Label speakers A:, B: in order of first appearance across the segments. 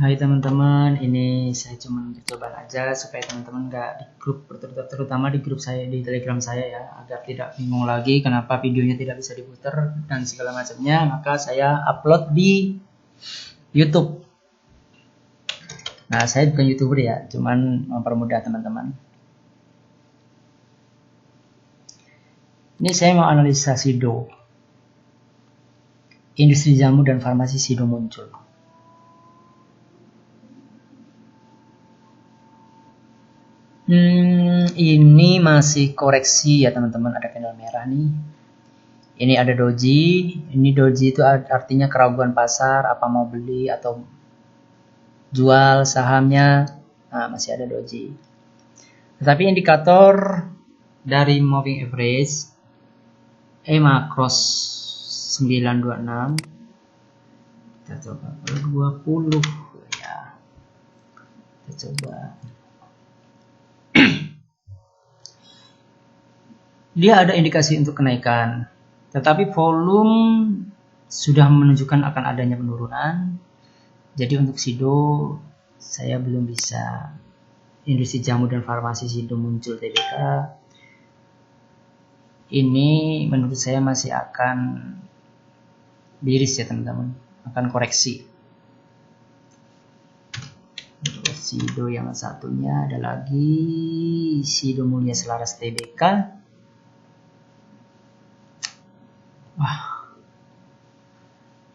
A: Hai teman-teman, ini saya cuma percobaan aja supaya teman-teman nggak di grup, terutama di grup saya di Telegram saya ya, agar tidak bingung lagi kenapa videonya tidak bisa diputar dan segala macamnya. Maka saya upload di YouTube. Nah, saya bukan YouTuber ya, cuman mempermudah teman-teman. Ini saya mau analisa Sido. Industri jamu dan farmasi Sido muncul. Ini masih koreksi ya teman-teman, ada candle merah nih. Ini ada doji. Ini doji itu artinya keraguan pasar, apa mau beli atau jual sahamnya. Nah, masih ada doji. Tetapi indikator dari moving average EMA cross 926. Kita coba kalau 20 ya. Kita coba. Dia ada indikasi untuk kenaikan, tetapi volume sudah menunjukkan akan adanya penurunan. Jadi untuk Sido saya belum bisa. Industri jamu dan farmasi Sido muncul TBK. Ini menurut saya masih akan bearish ya teman-teman, akan koreksi. Untuk Sido yang satunya ada lagi Sido Mulia Selaras TBK. Wah,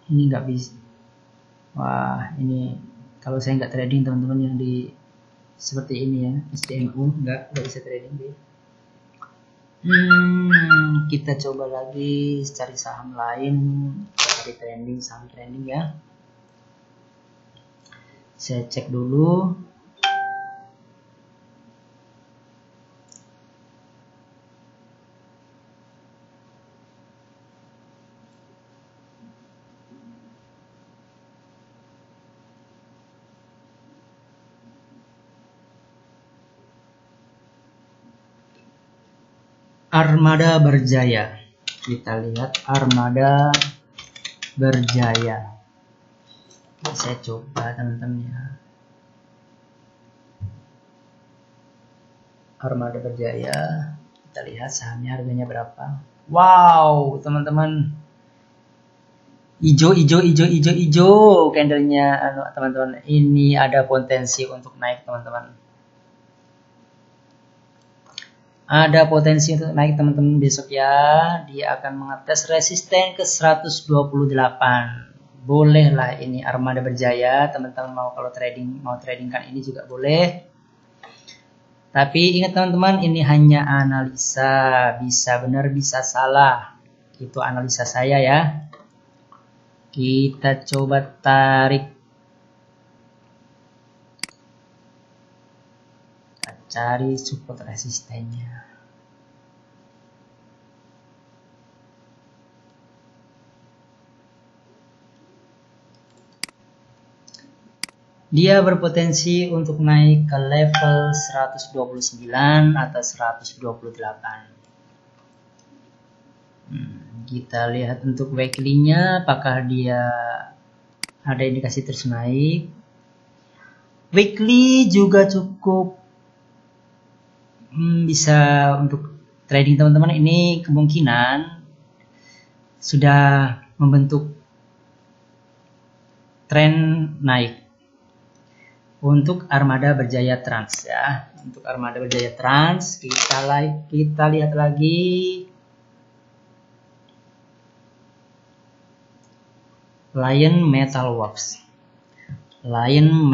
A: ini nggak bisa. Wah, ini kalau saya nggak trading teman-teman yang di seperti ini ya, SDMU nggak bisa trading deh. Kita coba lagi cari saham lain, cari trending, saham trending ya. Saya cek dulu. Armada Berjaya. Kita lihat Armada Berjaya. Saya coba teman-teman ya. Armada Berjaya. Kita lihat sahamnya harganya berapa. Wow, teman-teman. Hijau candlenya teman-teman. Ini ada potensi untuk naik teman-teman. Ada potensi untuk naik teman-teman besok ya. Dia akan mengetes resisten ke 128. Bolehlah ini Armada Berjaya. Teman-teman mau kalau mau tradingkan ini juga boleh. Tapi ingat teman-teman, ini hanya analisa, bisa benar bisa salah. Itu analisa saya ya. Kita coba tarik. Cari support resistennya. Dia berpotensi untuk naik ke level 129 atau 128. Kita lihat untuk weekly-nya apakah dia ada indikasi terus naik. Weekly juga cukup bisa untuk trading teman-teman. Ini kemungkinan sudah membentuk tren naik untuk Armada Berjaya Trans ya. Untuk Armada Berjaya Trans kita lihat lagi Lion Metal Works. Lion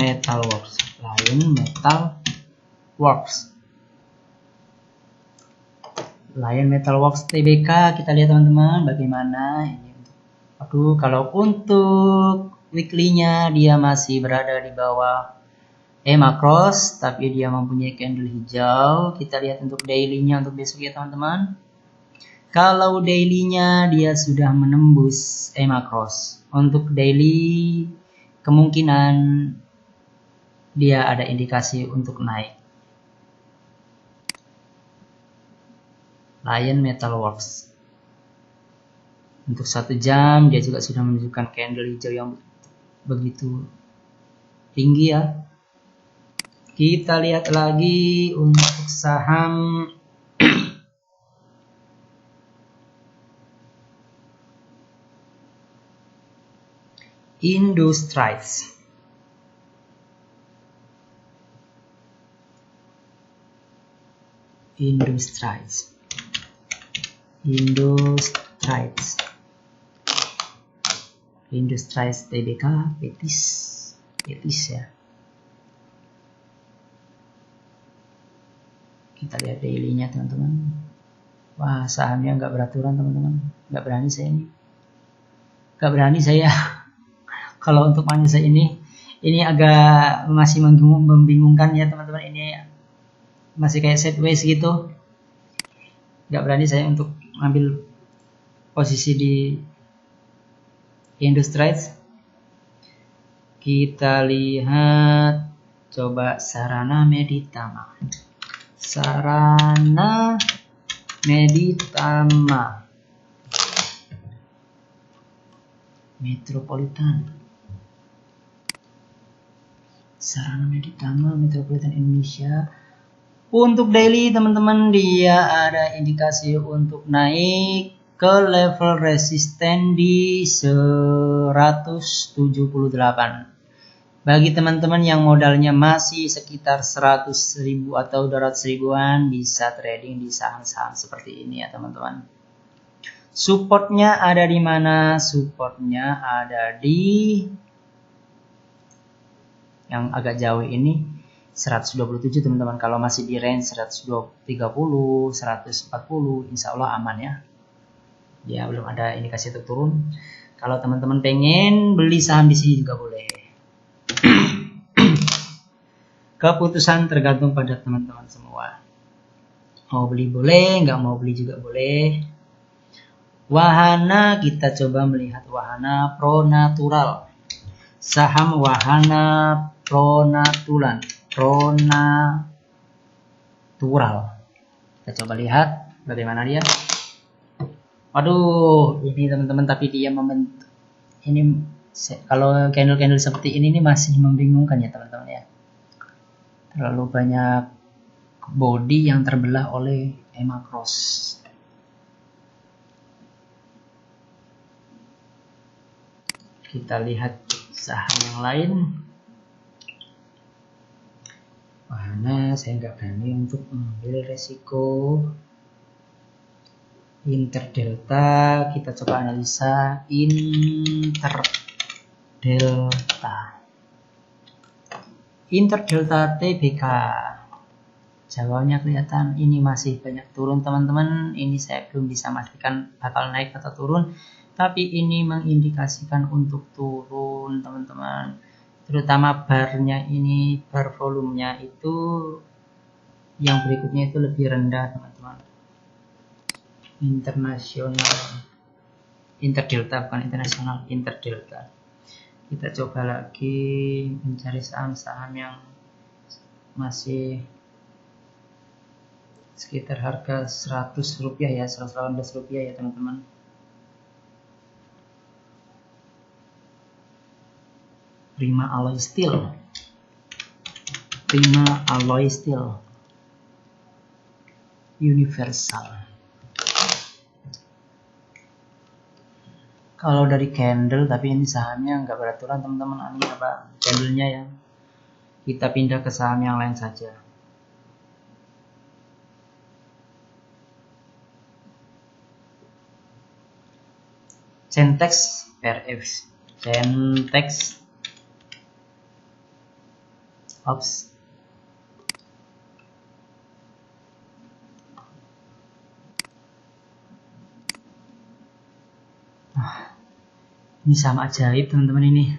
A: Metal Works TBK, kita lihat teman-teman bagaimana ini. Aduh, kalau untuk weekly-nya dia masih berada di bawah EMA cross, tapi dia mempunyai candle hijau. Kita lihat untuk daily-nya untuk besok ya teman-teman. Kalau daily-nya dia sudah menembus EMA cross. Untuk daily kemungkinan dia ada indikasi untuk naik. Lion Metal Works. Untuk 1 jam dia juga sudah menunjukkan candle hijau yang begitu tinggi ya. Kita lihat lagi untuk saham Industries. Industries TBK, Petis ya. Kita lihat daily-nya teman-teman. Wah, sahamnya nggak beraturan teman-teman. Nggak berani saya. Kalau untuk analisa ini agak masih membingungkan ya teman-teman. Ini masih kayak sideways gitu. Nggak berani saya untuk ambil posisi di Industries. Kita lihat coba Sarana Meditama. Metropolitan Indonesia. Untuk daily teman-teman, dia ada indikasi untuk naik ke level resisten di 178. Bagi teman-teman yang modalnya masih sekitar 100.000 atau 200.000-an, bisa trading di saham-saham seperti ini ya teman-teman. Supportnya ada di mana? Supportnya ada di yang agak jauh ini 127 teman-teman. Kalau masih di range 130, 140, insya Allah aman ya. Ya belum ada indikasi untuk turun. Kalau teman-teman pengen beli saham di sini juga boleh. Keputusan tergantung pada teman-teman semua. Mau beli boleh, nggak mau beli juga boleh. Wahana, kita coba melihat wahana Pronatural. Saham wahana Pronatural. Kita coba lihat bagaimana dia. Waduh, ini teman-teman, tapi dia membentuk. Ini kalau candle seperti ini masih membingungkan ya teman-teman ya. Terlalu banyak body yang terbelah oleh EMA Cross. Kita lihat saham yang lain. Wahana, saya nggak berani untuk mengambil resiko. Interdelta, kita coba analisa Interdelta TBK. Jawabnya kelihatan, ini masih banyak turun teman-teman. Ini saya belum bisa memastikan bakal naik atau turun, tapi ini mengindikasikan untuk turun teman-teman. Terutama barnya ini, bar volumenya itu yang berikutnya itu lebih rendah teman-teman. Interdelta bukan internasional, Interdelta. Kita coba lagi mencari saham-saham yang masih sekitar harga 100 rupiah ya, 118 rupiah ya teman-teman. Prima Alloy Steel, Universal. Kalau dari candle, tapi ini sahamnya nggak beraturan teman-teman. Ini apa candlenya ya? Kita pindah ke saham yang lain saja. Centex RF. Ops. Ini saham ajaib teman-teman ini.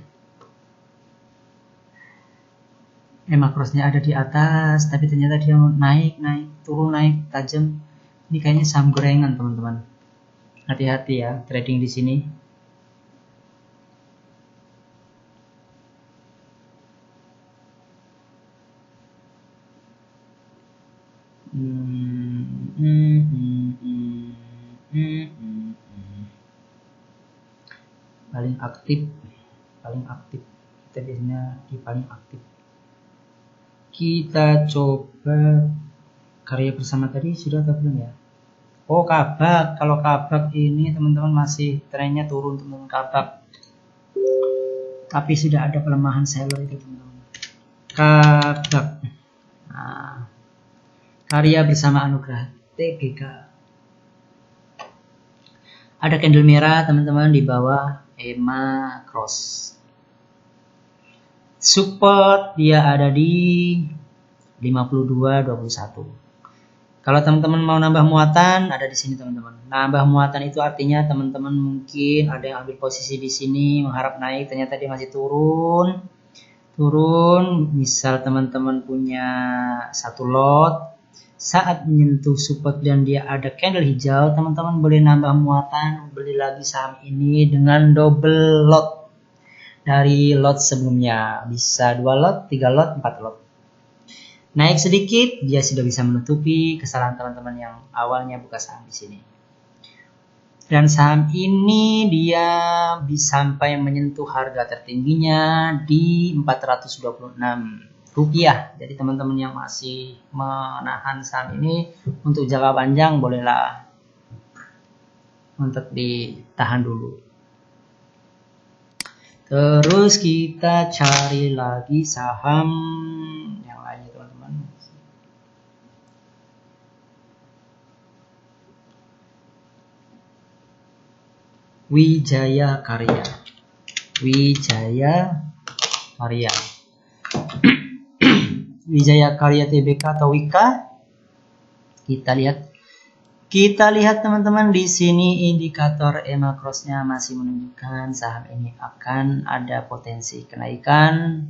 A: EMA Cross-nya ada di atas, tapi ternyata dia naik, turun, naik tajam. Ini kayaknya saham gorengan teman-teman. Hati-hati ya trading di sini. Paling aktif kita biasanya di paling aktif. Kita coba karya bersama tadi sudah atau belum ya? Oh, kabak. Kalau kabak ini teman-teman masih trennya turun, teman-teman, kabak. Tapi sudah ada pelemahan seller itu, teman-teman. Kabak. Nah, karya bersama Anugrah TBK. Ada candle merah, teman-teman, di bawah EMA cross. Support dia ada di 52.21. Kalau teman-teman mau nambah muatan, ada di sini, teman-teman. Nambah muatan itu artinya teman-teman mungkin ada yang ambil posisi di sini, mengharap naik, ternyata dia masih turun. Misal teman-teman punya satu lot, saat menyentuh support dan dia ada candle hijau, teman-teman boleh nambah muatan, beli lagi saham ini dengan double lot dari lot sebelumnya. Bisa 2 lot, 3 lot, 4 lot. Naik sedikit, dia sudah bisa menutupi kesalahan teman-teman yang awalnya buka saham di sini. Dan saham ini dia bisa sampai menyentuh harga tertingginya di 426 rupiah. Jadi teman-teman yang masih menahan saham ini untuk jangka panjang bolehlah untuk ditahan dulu. Terus kita cari lagi saham yang lainnya, teman-teman. Wijaya Karya. Wijaya Karya TBK atau Wika. Kita lihat teman-teman, di sini indikator EMA cross-nya masih menunjukkan saham ini akan ada potensi kenaikan.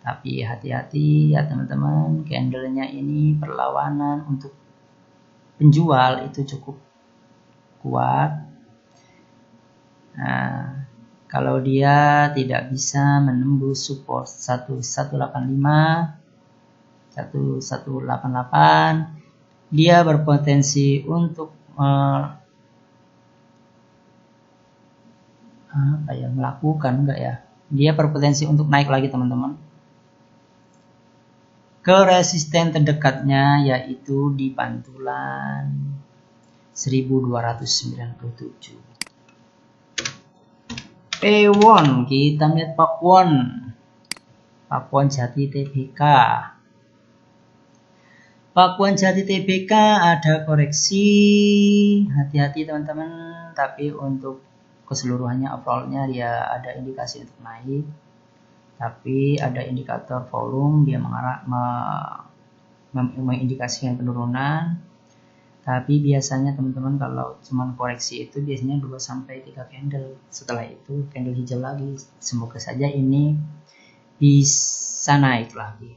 A: Tapi hati-hati ya teman-teman, candlenya ini perlawanan untuk penjual itu cukup kuat. Nah, kalau dia tidak bisa menembus support 1185, 1188, dia berpotensi untuk melakukan dia berpotensi untuk naik lagi, teman-teman, ke resisten terdekatnya, yaitu di pantulan 1297. P1, kita lihat Pakuan Jati TBK. Pakuan Jati TBK ada koreksi, hati-hati teman-teman, tapi untuk keseluruhannya overallnya dia ada indikasi untuk naik, tapi ada indikator volume dia mengindikasikan penurunan. Tapi biasanya teman-teman kalau cuman koreksi itu biasanya 2-3 candle, setelah itu candle hijau lagi. Semoga saja ini bisa naik lagi.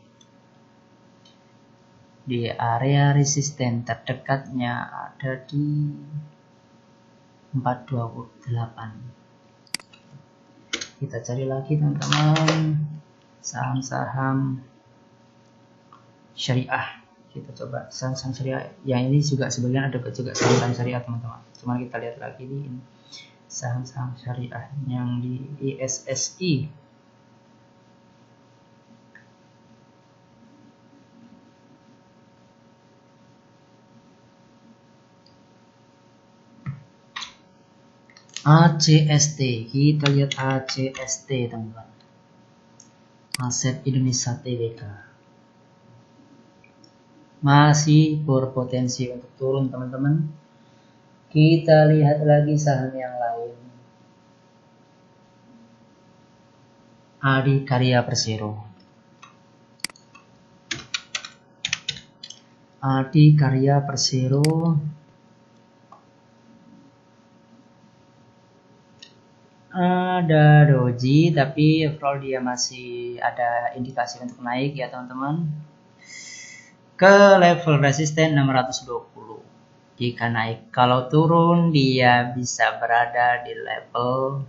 A: Di area resisten terdekatnya ada di 428. Kita cari lagi teman-teman saham-saham syariah. Kita coba saham-saham syariah. Yang ini juga sebagian ada juga saham-saham syariah, teman-teman. Cuma kita lihat lagi di saham-saham syariah yang di ISSI. ACST, kita lihat ACST, teman-teman. Aset Indonesia Tbk. Masih berpotensi untuk turun, teman-teman. Kita lihat lagi saham yang lain. Adi Karya Persero. Adi Karya Persero ada doji, tapi overall dia masih ada indikasi untuk naik ya teman-teman, ke level resisten 620 jika naik. Kalau turun dia bisa berada di level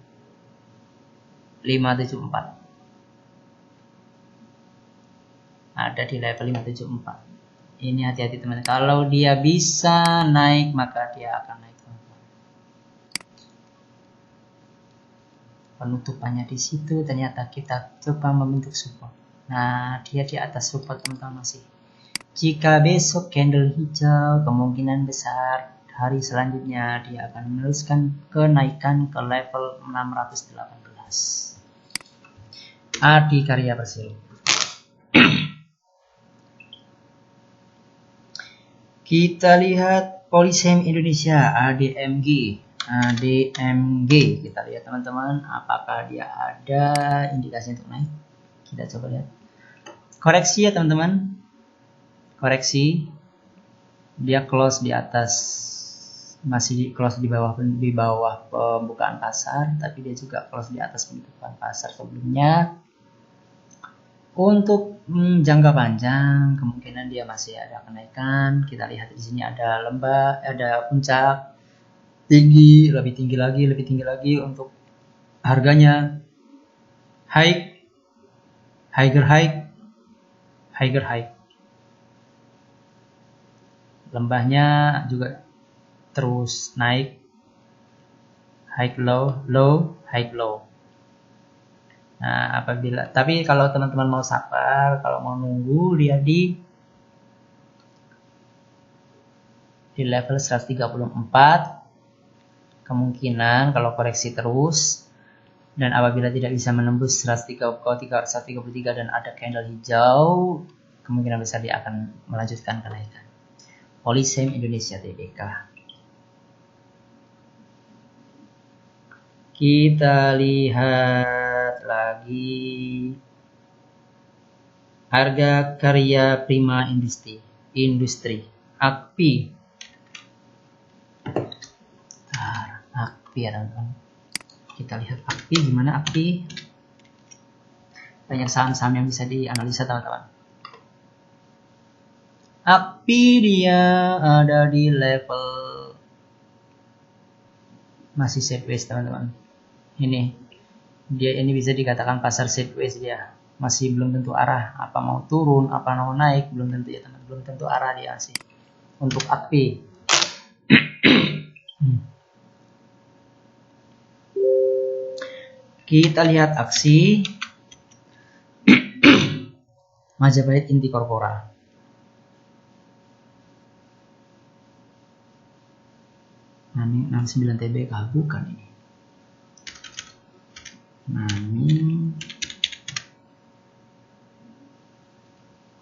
A: 574, ada di level 574. Ini hati-hati teman-teman, kalau dia bisa naik maka dia akan naik. penutupannya di situ. Ternyata kita coba membentuk support. Nah, dia di atas support teman-teman masih. Jika besok candle hijau, kemungkinan besar hari selanjutnya dia akan meneruskan kenaikan ke level 618. Adi Karya Persero. Kita lihat Polisem Indonesia ADMG. Kita lihat teman-teman, apakah dia ada indikasi untuk naik. Kita coba lihat. Koreksi ya teman-teman. Koreksi. Dia close di atas, masih close di bawah pembukaan pasar, tapi dia juga close di atas pembukaan pasar sebelumnya. Untuk jangka panjang kemungkinan dia masih ada kenaikan. Kita lihat di sini ada ada puncak tinggi, lebih tinggi lagi untuk harganya higher high. Lembahnya juga terus naik, high low. Nah, tapi kalau teman-teman mau sabar, kalau mau nunggu dia di level 134, kemungkinan kalau koreksi terus dan apabila tidak bisa menembus 133 dan ada candle hijau, kemungkinan besar dia akan melanjutkan kenaikan. Polisem Indonesia Tbk. Kita lihat lagi harga karya prima industri AKPI. AKPI ya teman-teman. Kita lihat AKPI, gimana AKPI. Banyak saham-saham yang bisa dianalisa teman-teman. AKPI dia ada di level masih sideways teman-teman. Ini bisa dikatakan pasar sideways, dia masih belum tentu arah, apa mau turun apa mau naik belum tentu ya teman, belum tentu arah dia sih untuk AKPI. Kita lihat aksi Majapahit Inti Corpora. Nami 69 TBK bukan ini. Nami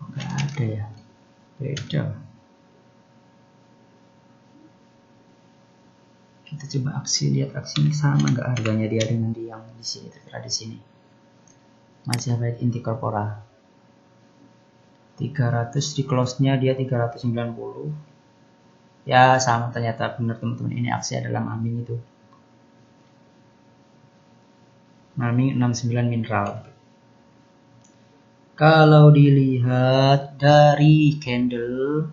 A: nggak ada ya, beda. Kita coba lihat aksi sama nggak harganya dia dengan yang di sini, tertera di sini. Majapahit Inti Corpora 300, di close-nya dia 390. Ya sama, ternyata benar teman-teman, ini aksi adalah Maming itu. Maming 69 mineral. Kalau dilihat dari candle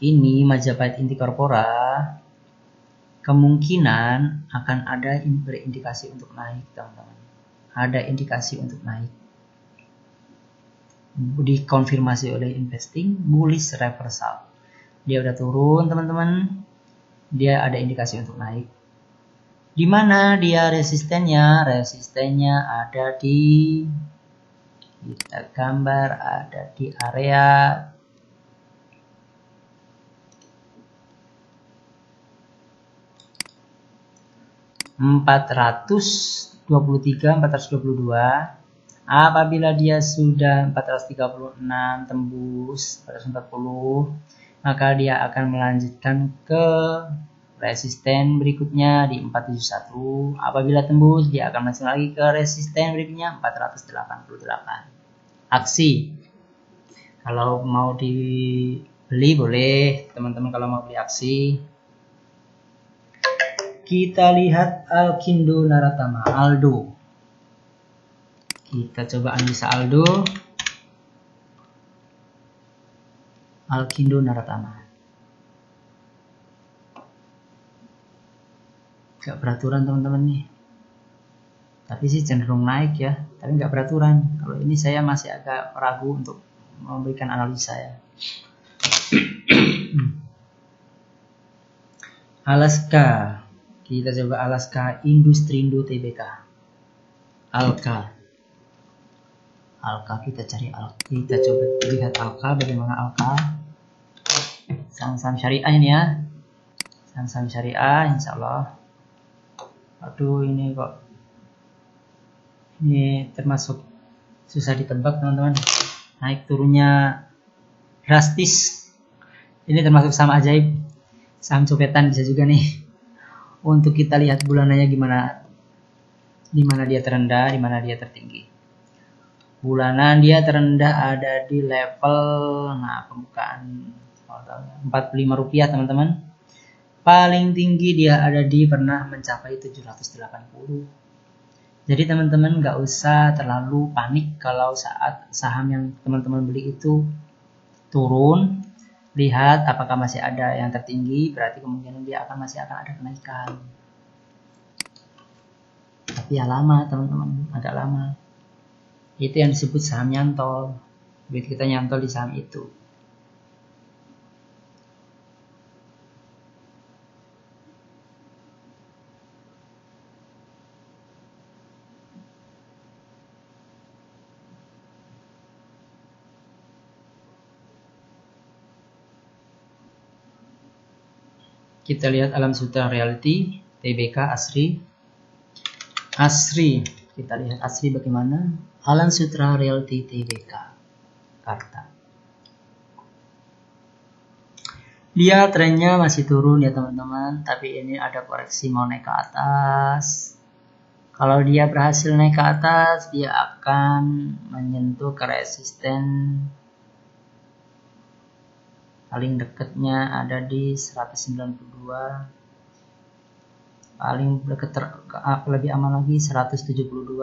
A: ini Majapahit Inti Corpora, kemungkinan akan ada berindikasi untuk naik teman-teman. Ada indikasi untuk naik. Dikonfirmasi oleh investing bullish reversal. Dia udah turun teman-teman. Dia ada indikasi untuk naik. Di mana dia resistennya? Resistennya ada di, kita gambar, ada di area 423, 422. Apabila dia sudah 436 tembus 440, maka dia akan melanjutkan ke resisten berikutnya di 471. Apabila tembus, dia akan masuk lagi ke resisten berikutnya 488. Aksi. Kalau mau dibeli boleh, teman-teman, kalau mau beli aksi. Kita lihat Alkindo Naratama, Aldo. Kita coba analisa Aldo. Alkindo Naratama. Gak beraturan teman-teman nih. Tapi sih cenderung naik ya, tapi gak beraturan. Kalau ini saya masih agak ragu untuk memberikan analisa ya. Alaska. Kita coba Alaska Industrindo Tbk. Alka kita cari Alka. Kita coba lihat Alka, bagaimana Alka. Saham-saham syariah ini ya. Saham-saham syariah insya Allah. Aduh, ini kok ini termasuk susah ditebak teman-teman. Naik turunnya drastis. Ini termasuk saham ajaib, saham copetan bisa juga nih. Untuk kita lihat bulanannya gimana, di mana dia terendah, di mana dia tertinggi. Bulanan dia terendah ada di level, nah pembukaan 45 rupiah teman-teman. Paling tinggi dia ada di pernah mencapai 780. Jadi teman-teman nggak usah terlalu panik kalau saat saham yang teman-teman beli itu turun. Lihat apakah masih ada yang tertinggi, berarti kemungkinan dia masih akan ada kenaikan. Tapi ya lama teman-teman, agak lama. Itu yang disebut saham nyantol. Duit kita nyantol di saham itu. Kita lihat Alam Sutra Realty, Tbk, Asri. Kita lihat Asri bagaimana. Alam Sutra Realty Tbk, Jakarta. Dia trennya masih turun ya teman-teman, tapi ini ada koreksi mau naik ke atas. Kalau dia berhasil naik ke atas, dia akan menyentuh ke resisten paling dekatnya ada di 192, paling dekat lebih aman lagi 172.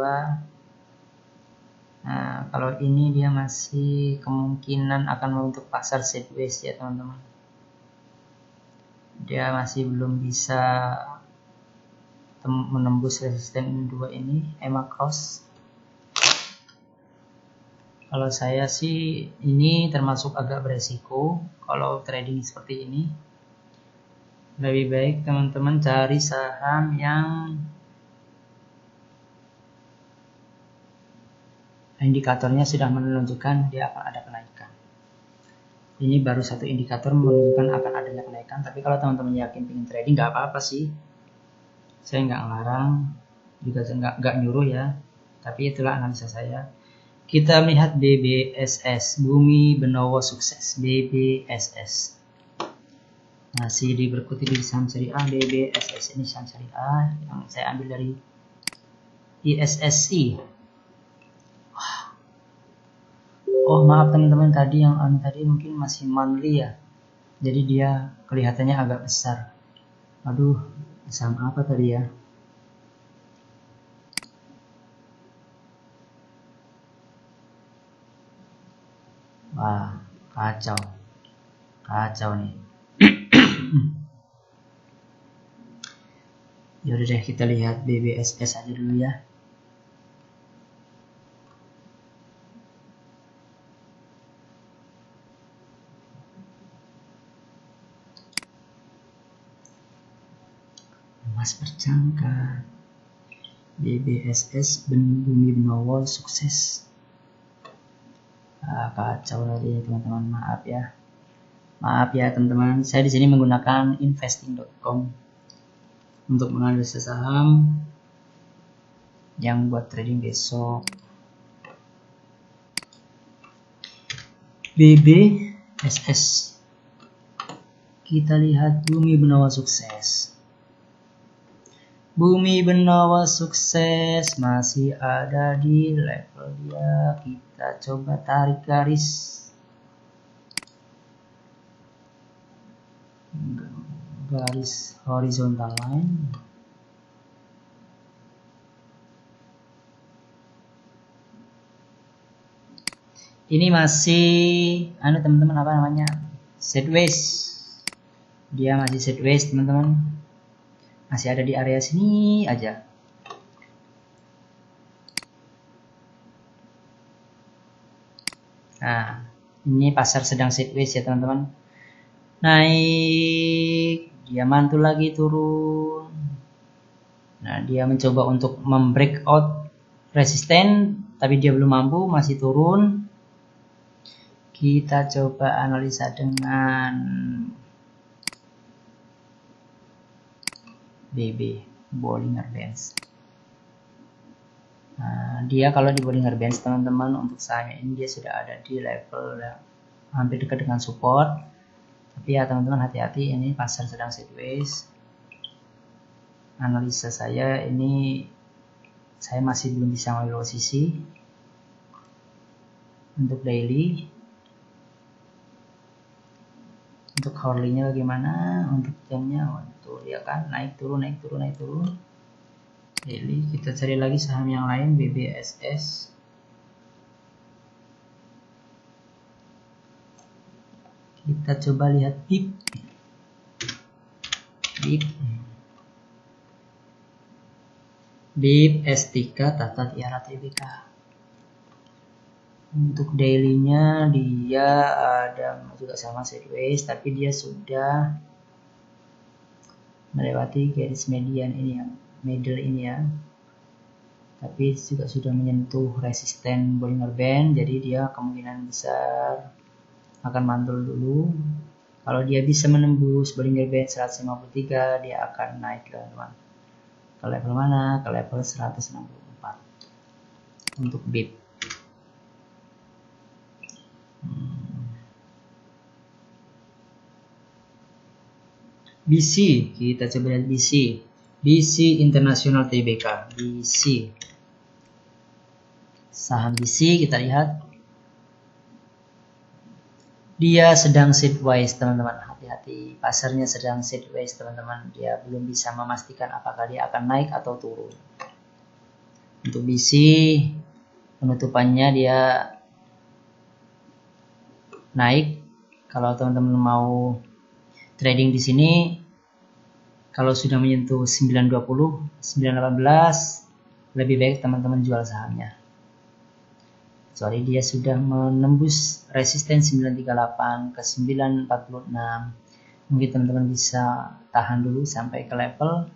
A: Nah, kalau ini dia masih kemungkinan akan membentuk pasar sideways ya teman-teman. Dia masih belum bisa menembus resisten 2 ini, EMA cross. Kalau saya sih ini termasuk agak beresiko kalau trading seperti ini. Lebih baik teman-teman cari saham yang indikatornya sudah menunjukkan dia akan ada kenaikan. Ini baru satu indikator menunjukkan akan adanya kenaikan. Tapi kalau teman-teman yakin ingin trading nggak apa-apa sih. Saya nggak ngelarang, juga saya nggak nyuruh ya. Tapi itulah analisa saya. Kita melihat BBSS, Bumi Benowo Sukses, BBSS. Masih berkutik di saham syariah. BBSS ini saham syariah yang saya ambil dari ISSI. Oh maaf teman-teman, tadi yang tadi mungkin masih monthly ya, jadi dia kelihatannya agak besar. Aduh, saham apa tadi ya? Wah, kacau nih. Yaudah deh, kita lihat BBSS aja dulu ya. Emas berjangka, BBSS Bumi Benowo Sukses. Kacau tadi teman-teman, maaf ya teman-teman. Saya di sini menggunakan investing.com untuk menganalisa saham yang buat trading besok. BBSS, kita lihat Bumi Benowo Sukses. Bumi Benowo Sukses masih ada di level dia. Kita coba tarik garis horizontal line. Ini masih teman-teman, apa namanya, sideways. Dia masih sideways teman-teman, masih ada di area sini aja. Nah, ini pasar sedang sideways ya teman-teman. Naik, dia mantul lagi turun. Nah, dia mencoba untuk membreakout resisten, tapi dia belum mampu, masih turun. Kita coba analisa dengan BB, Bollinger Bands. Nah, dia kalau di Bollinger Bands teman-teman, untuk sahamnya ini dia sudah ada di level hampir dekat dengan support. Tapi ya teman-teman hati-hati, ini pasar sedang sideways. Analisa saya ini, saya masih belum bisa mengambil posisi. Untuk daily, untuk hourly-nya bagaimana, untuk jamnya, tuh ya kan, naik turun, naik turun, naik turun. Daily, kita cari lagi saham yang lain, BBSS. Kita coba lihat BIP. BIP S3 Tata Tiara Tbk. Untuk daily-nya dia ada juga sama sideways, tapi dia sudah melewati garis median ini ya, middle ini ya. Tapi juga sudah menyentuh resisten Bollinger Band, jadi dia kemungkinan besar akan mantul dulu. Kalau dia bisa menembus Bollinger Band 153, dia akan naik ke level mana? Ke level 164 untuk BIP. BC, kita coba lihat BC International Tbk, BC. Saham BC kita lihat, dia sedang sideways teman-teman, hati-hati, pasarnya sedang sideways teman-teman, dia belum bisa memastikan apakah dia akan naik atau turun. Untuk BC penutupannya dia naik. Kalau teman-teman mau trading di sini, kalau sudah menyentuh 920, 918, lebih baik teman-teman jual sahamnya. Kecuali dia sudah menembus resisten 938 ke 946, mungkin teman-teman bisa tahan dulu sampai ke level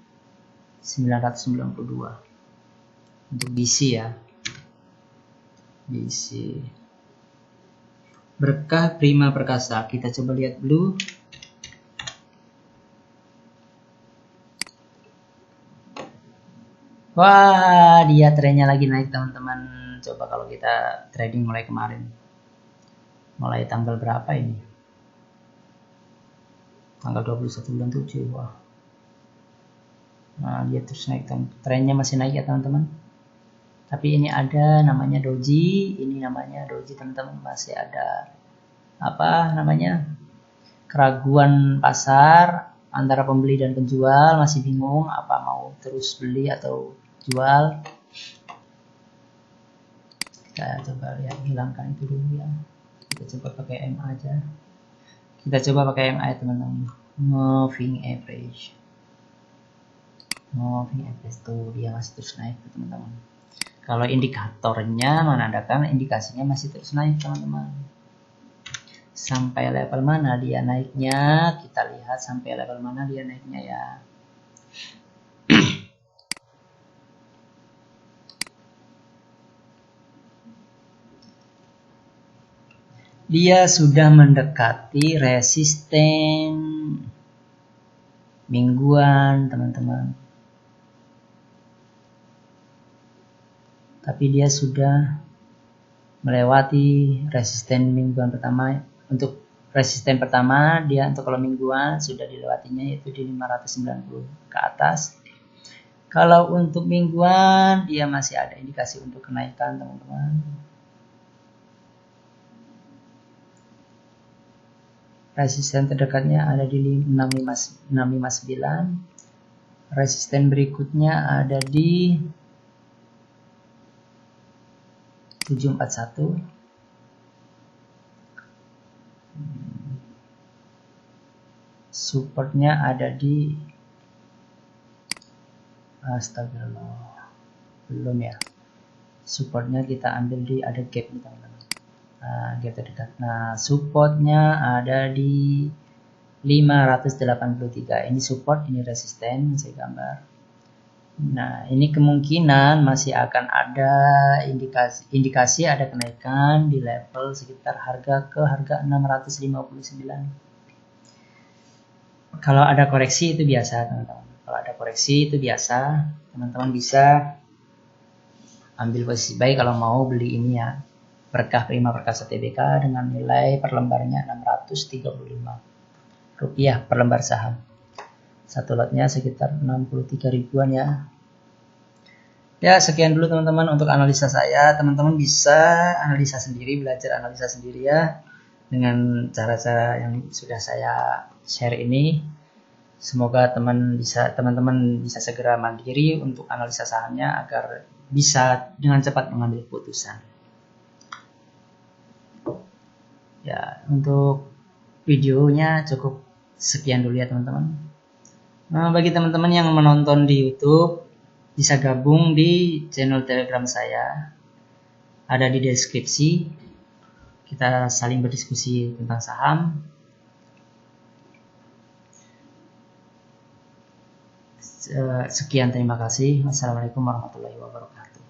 A: 992 untuk BC ya. BC. Berkah Prima Perkasa, kita coba lihat Blue. Wah, dia trennya lagi naik teman-teman. Coba kalau kita trading mulai kemarin, mulai tanggal berapa ini? Tanggal 21 bulan 7. Wah, nah dia terus naik, trennya masih naik ya teman-teman. Tapi ini ada namanya doji, ini namanya doji teman-teman, masih ada apa namanya, keraguan pasar antara pembeli dan penjual, masih bingung apa mau terus beli atau jual. Kita coba lihat, hilangkan itu dulu ya, kita coba pakai MA aja, kita coba pakai MA teman-teman. Moving average tuh dia masih terus naik teman-teman. Kalau indikatornya menandakan indikasinya masih terus naik teman-teman. Sampai level mana dia naiknya, kita lihat sampai level mana dia naiknya ya. Dia sudah mendekati resisten mingguan teman-teman, tapi dia sudah melewati resisten mingguan pertama. Untuk resisten pertama dia untuk kalau mingguan sudah dilewatinya, yaitu di 590 ke atas. Kalau untuk mingguan dia masih ada indikasi untuk kenaikan teman-teman. Resisten terdekatnya ada di 659. Resisten berikutnya ada di 741. Supportnya ada di, astagfirullah, belum ya. Supportnya kita ambil di, ada gap nih teman-teman. Gap terdekat. Nah, supportnya ada di 583. Ini support, ini resisten, saya gambar. Nah, ini kemungkinan masih akan ada indikasi ada kenaikan di level sekitar harga 659. Kalau ada koreksi itu biasa, teman-teman. Kalau ada koreksi itu biasa, teman-teman bisa ambil posisi baik kalau mau beli ini ya. Berkah Prima Perkasa Tbk dengan nilai per lembarnya Rp635 per lembar saham. Satu lotnya sekitar 63 ribuan ya. Ya, sekian dulu teman-teman untuk analisa saya. Teman-teman bisa analisa sendiri, belajar analisa sendiri ya. Dengan cara-cara yang sudah saya share ini. Semoga teman-teman bisa segera mandiri untuk analisa sahamnya agar bisa dengan cepat mengambil keputusan. Ya, untuk videonya cukup sekian dulu ya teman-teman. Nah, bagi teman-teman yang menonton di YouTube, bisa gabung di channel Telegram saya. Ada di deskripsi. Kita saling berdiskusi tentang saham. Sekian, terima kasih. Wassalamualaikum warahmatullahi wabarakatuh.